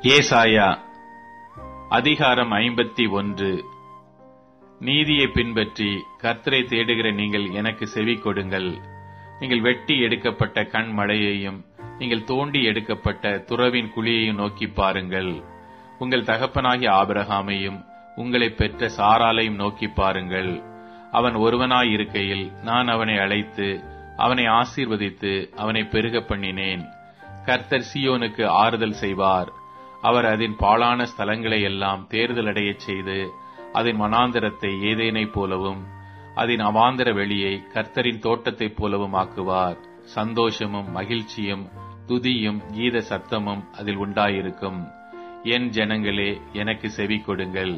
ஏசாயா அதிகாரம் 51. நீதியை பின்பற்றி கர்த்தரை தேடுகிற நீங்கள் எனக்கு செவி கொடுங்கள். நீங்கள் வெட்டி எடுக்கப்பட்ட கண்மலையையும் நீங்கள் தோண்டி எடுக்கப்பட்ட துறவின் குழியையும் நோக்கி பாருங்கள். உங்கள் தகப்பனாகிய ஆபிரகாமையும் உங்களை பெற்ற சாராளையும் நோக்கி பாருங்கள். அவன் ஒருவனாய் இருக்கையில் நான் அவனை அழைத்து அவனை ஆசீர்வதித்து அவனை பெருக பண்ணினேன். கர்த்தர் சீயோனுக்கு ஆறுதல் செய்வார். அவர் அதன் பாழான ஸ்தலங்களை எல்லாம் தேறுதலடையச் செய்து அதன் வனாந்தரத்தை ஏதேனைப் போலவும் அதன் அவாந்தர வெளியை கர்த்தரின் தோட்டத்தைப் போலவும் ஆக்குவார். சந்தோஷமும் மகிழ்ச்சியும் துதியும் கீத சத்தமும் அதில் உண்டாயிருக்கும். என் ஜனங்களே, எனக்கு செவி கொடுங்கள்.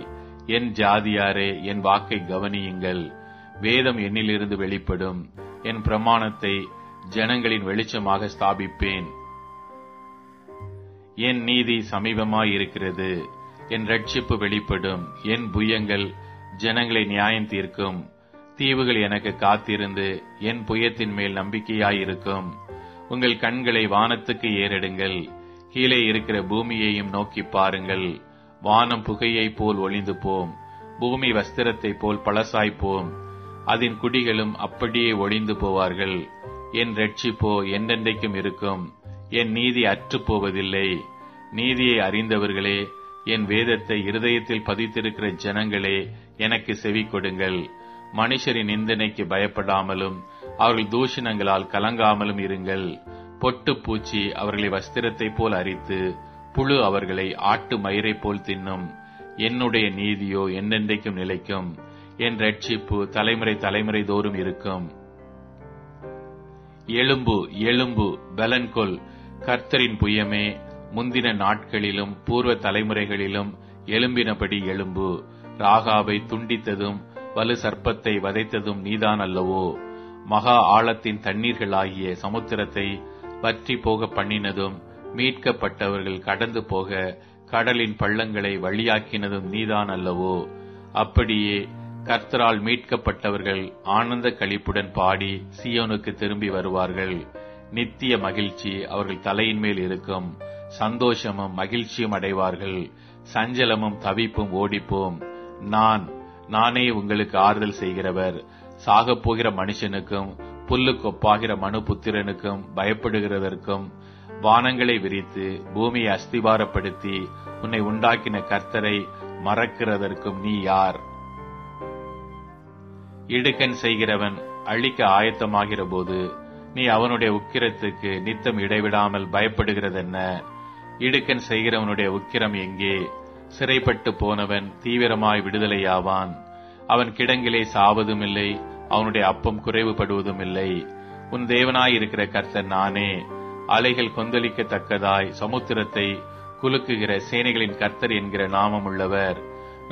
என் ஜாதியாரே, என் வாக்கை கவனியுங்கள். வேதம் என்னிலிருந்து வெளிப்படும். என் பிரமாணத்தை ஜனங்களின் வெளிச்சமாக ஸ்தாபிப்பேன். என் நீதி சமீபமாயிருக்கிறது. என் ரட்சிப்பு வெளிப்படும். என் புயங்கள் ஜனங்களை நியாயம் தீர்க்கும். தீவுகள் எனக்கு காத்திருந்து என் புயத்தின் மேல் நம்பிக்கையாயிருக்கும். உங்கள் கண்களை வானத்துக்கு ஏறெடுங்கள். கீழே இருக்கிற பூமியையும் நோக்கி பாருங்கள். வானம் புகையைப் போல் ஒளிந்து போம். பூமி வஸ்திரத்தைப் போல் பழசாய்ப்போம். அதன் குடிகளும் அப்படியே ஒளிந்து போவார்கள். என் ரட்சிப்போ என்றென்றைக்கும் இருக்கும். என் நீதி அற்று போவதில்லை. நீதியை அறிந்தவர்களே, என் வேதத்தை இருதயத்தில் பதித்திருக்கிற ஜனங்களே, எனக்கு செவி கொடுங்கள். மனுஷரின் நிந்தனைக்கு பயப்படாமலும் அவர்கள் தூஷணங்களால் கலங்காமலும் இருங்கள். பொட்டு பூச்சி அவர்களை வஸ்திரத்தைப் போல் அரித்து புழு அவர்களை ஆட்டு மயிரை போல் தின்னும். என்னுடைய நீதியோ என்றென்றைக்கும் நிலைக்கும். என் ரட்சிப்பு தலைமுறை தலைமுறை தோறும் இருக்கும். எழும்பு, எழும்பு, பலன்கொள். கர்த்தரின் புயமே, முந்தின நாட்களிலும் பூர்வ தலைமுறைகளிலும் எழும்பினபடி எழும்பு. ராகாவை துண்டித்ததும் வலு சர்ப்பத்தை வதைத்ததும் நீதான் அல்லவோ? மகா ஆழத்தின் தண்ணீர்களாகிய சமுத்திரத்தை வற்றி போக பண்ணினதும் மீட்கப்பட்டவர்கள் கடந்து போக கடலின் பள்ளங்களை வழியாக்கினதும் நீதான் அல்லவோ? அப்படியே கர்த்தரால் மீட்கப்பட்டவர்கள் ஆனந்த களிப்புடன் பாடி சீயோனுக்கு திரும்பி வருவார்கள். நித்திய மகிழ்ச்சி அவர்கள் தலையின் மேல் இருக்கும். சந்தோஷமும் மகிழ்ச்சியும் அடைவார்கள். சஞ்சலமும் தவிப்பும் ஓடிப்போம். நானே உங்களுக்கு ஆறுதல் செய்கிறவர். சாகப் போகிற மனுஷனுக்கும் புல்லு கொப்பாகிற மனு புத்திரனுக்கும் பயப்படுகிறதற்கும் வானங்களை விரித்து பூமியை அஸ்திபாரப்படுத்தி உன்னை உண்டாக்கின கர்த்தரை மறக்கிறதற்கும் நீ யார்? இடுக்கண் செய்கிறவன் அழிக்க ஆயத்தமாகிற போது நீ அவனுடைய உக்கிரத்துக்கு நித்தம் இடைவிடாமல் பயப்படுகிறதென்ன? இடுக்கண் செய்கிறவனுடைய உக்கிரம் எங்கே? சிறைப்பட்டு போனவன் தீவிரமாய் விடுதலையாவான். அவன் கிடங்கிலே சாவதும் இல்லை, அவனுடைய அப்பம் குறைவுபடுவதும் இல்லை. உன் தேவனாயிருக்கிற கர்த்தர் நானே. அலைகள் கொந்தளிக்கத்தக்கதாய் சமுத்திரத்தை குலுக்குகிற சேனைகளின் கர்த்தர் என்கிற நாமம் உள்ளவர்.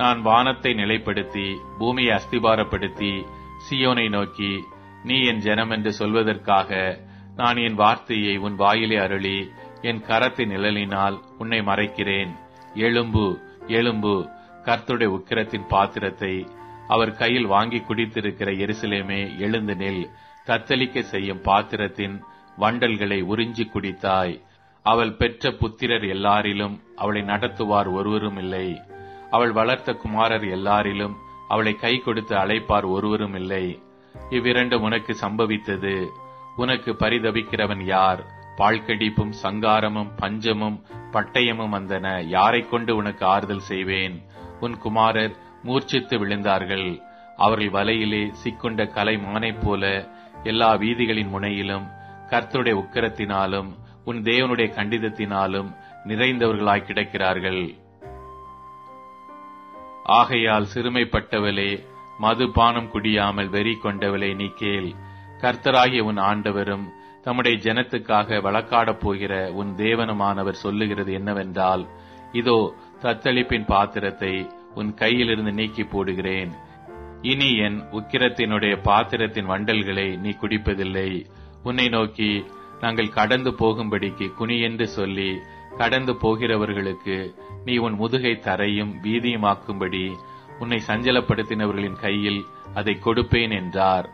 நான் வானத்தை நிலைப்படுத்தி பூமியை அஸ்திபாரப்படுத்தி சீயோனை நோக்கி நீ என் ஜனம் என்று சொல்வதற்காக நான் என் வார்த்தையை உன் வாயிலே அருளி என் கரத்தின் நிழலினால் உன்னை மறைக்கிறேன். எழும்பு, எழும்பு. கர்த்தருடைய உக்கிரத்தின் பாத்திரத்தை அவர் கையில் வாங்கி குடித்திருக்கிற எருசலேமே, எழுந்து நில். தத்தளிக்க செய்யும் பாத்திரத்தின் வண்டல்களை உறிஞ்சி குடித்தாய். அவள் பெற்ற புத்திரர் எல்லாரிலும் அவளை நடத்துவார் ஒருவரும் இல்லை. அவள் வளர்த்த குமாரர் எல்லாரிலும் அவளை கை கொடுத்து அழைப்பார் ஒருவரும் இல்லை. இவ்விரண்டும் உனக்கு சம்பவித்தது. உனக்கு பரிதபிக்கிறவன் யார்? பாழ்கடிப்பும் சங்காரமும் பஞ்சமும் பட்டயமும் வந்தன. யாரை கொண்டு உனக்கு ஆறுதல் செய்வேன்? உன் குமாரர் மூர்ச்சித்து விழுந்தார்கள். அவர்கள் வலையிலே சிக்குண்ட கலைமானைப் போல எல்லா வீதிகளின் முனையிலும் கர்த்தருடைய உக்கிரத்தினாலும் உன் தேவனுடைய கண்டிதத்தினாலும் நிறைந்தவர்களாய் கிடக்கிறார்கள். ஆகையால் சிறுமைப்பட்டவளே, மதுபானம் குடியாமல் வெறி கொண்டவளே, நீ கேள். கர்த்தராகிய உன் ஆண்டவரும் தம்முடைய ஜனத்துக்காக வழக்காடப் போகிற உன் தேவனுமானவர் சொல்லுகிறது என்னவென்றால், இதோ தத்தளிப்பின் பாத்திரத்தை உன் கையிலிருந்து நீக்கி போடுகிறேன். இனி என் உக்கிரத்தினுடைய பாத்திரத்தின் வண்டல்களை நீ குடிப்பதில்லை. உன்னை நோக்கி நாங்கள் கடந்து போகும்படிக்கு குனி என்று சொல்லி கடந்து போகிறவர்களுக்கு நீ உன் முதுகை தரையும் வீதியுமாக்கும்படி உன்னை சஞ்சலப்படுத்தினவர்களின் கையில் அதை கொடுப்பேன் என்றார்.